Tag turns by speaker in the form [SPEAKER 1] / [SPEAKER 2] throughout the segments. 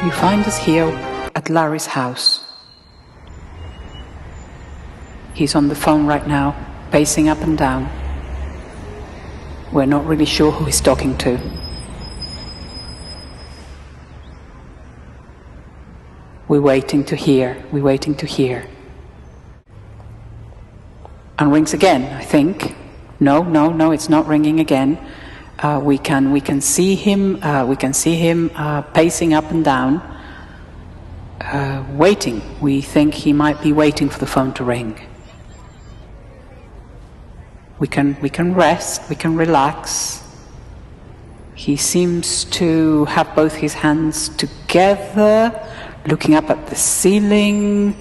[SPEAKER 1] You find us here at Larry's house. He's on the phone right now, pacing up and down. We're not really sure who he's talking to. We're waiting to hear. We're waiting to hear. And rings again, I think. No, it's not ringing again. We can see him. Pacing up and down, waiting. We think he might be waiting for the phone to ring. We can rest. We can relax. He seems to have both his hands together, looking up at the ceiling.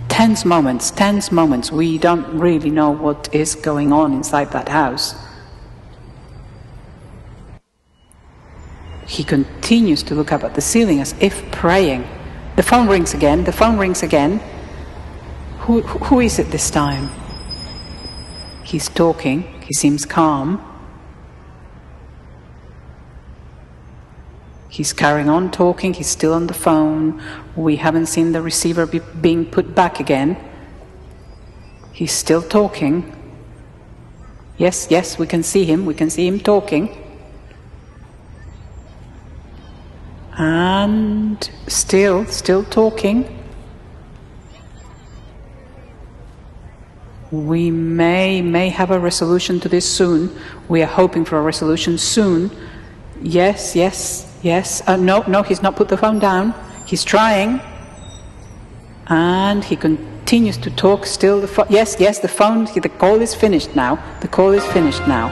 [SPEAKER 1] Tense moments. We don't really know what is going on inside that house. He continues to look up at the ceiling as if praying. The phone rings again. Who is it this time? He's talking. He seems calm. He's carrying on talking. He's still on the phone. We haven't seen the receiver being put back again. He's still talking. Yes, we can see him. We can see him talking. And still talking. We may have a resolution to this soon. We are hoping for a resolution soon. Yes. No, he's not put the phone down. He's trying. And he continues to talk still. Yes, the phone, the call is finished now. The call is finished now.